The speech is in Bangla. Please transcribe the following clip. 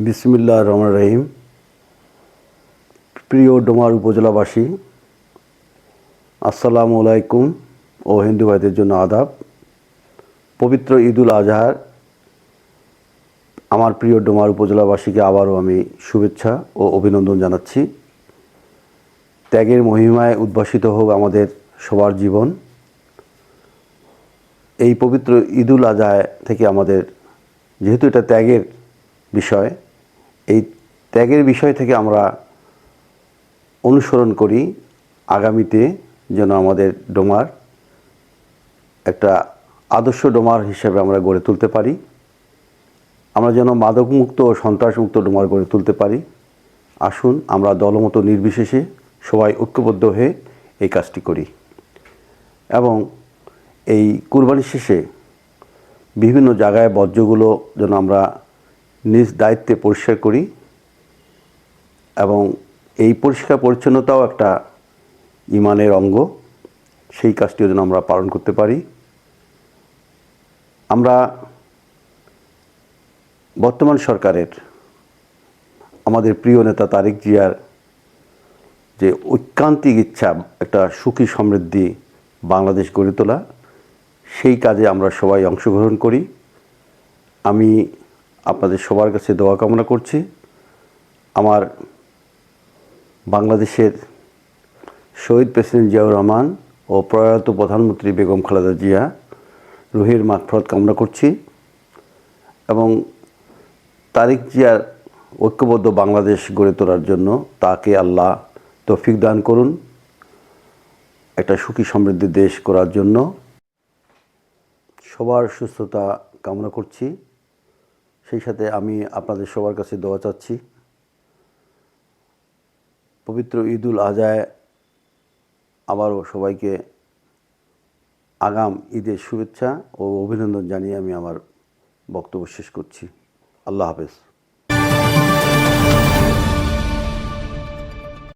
বিসমিল্লাহির রহমানির রহিম। প্রিয় ডোমার উপজেলাবাসী, আসসালামু আলাইকুম ও হিন্দু ভাইদের জন্য আদাব। পবিত্র ঈদুল আজহার আমার প্রিয় ডোমার উপজেলাবাসীকে আবারও আমি শুভেচ্ছা ও অভিনন্দন জানাচ্ছি। ত্যাগের মহিমায় উদ্ভাসিত হোক আমাদের সবার জীবন। এই পবিত্র ঈদুল আজহা থেকে আমাদের, যেহেতু এটা ত্যাগের বিষয়, এই ত্যাগের বিষয় থেকে আমরা অনুসরণ করি আগামীতে যেন আমাদের ডোমার একটা আদর্শ ডোমার হিসেবে আমরা গড়ে তুলতে পারি। আমরা যেন মাদকমুক্ত ও সন্ত্রাসমুক্ত ডোমার গড়ে তুলতে পারি। আসুন আমরা দলমত নির্বিশেষে সবাই ঐক্যবদ্ধ হয়ে এই কাজটি করি এবং এই কুরবানি শেষে বিভিন্ন জায়গায় বর্জ্যগুলো যেন আমরা নিজ দায়িত্বে পরিষ্কার করি এবং এই পরিষ্কার পরিচ্ছন্নতাও একটা ঈমানের অঙ্গ, সেই কাজটিও যেন আমরা পালন করতে পারি। আমরা বর্তমান সরকারের আমাদের প্রিয় নেতা তারেক জিয়ার যে ঐকান্তিক ইচ্ছা একটা সুখী সমৃদ্ধি বাংলাদেশ গড়ে তোলা, সেই কাজে আমরা সবাই অংশগ্রহণ করি। আমি আপনাদের সবার কাছে দোয়া কামনা করছি। আমার বাংলাদেশের শহীদ প্রেসিডেন্ট জিয়াউর রহমান ও প্রয়াত প্রধানমন্ত্রী বেগম খালেদা জিয়া রুহের মাগফিরাত কামনা করছি এবং তারেক জিয়ার ঐক্যবদ্ধ বাংলাদেশ গড়ে তোলার জন্য তাকে আল্লাহ তৌফিক দান করুন একটা সুখী সমৃদ্ধ দেশ করার জন্য। সবার সুস্থতা কামনা করছি। সেই সাথে আমি আপনাদের সবার কাছে দোয়া চাচ্ছি। পবিত্র ঈদুল আজহায় আবারও সবাইকে আগাম ঈদের শুভেচ্ছা ও অভিনন্দন জানিয়ে আমি আমার বক্তব্য শেষ করছি। আল্লাহ হাফেজ।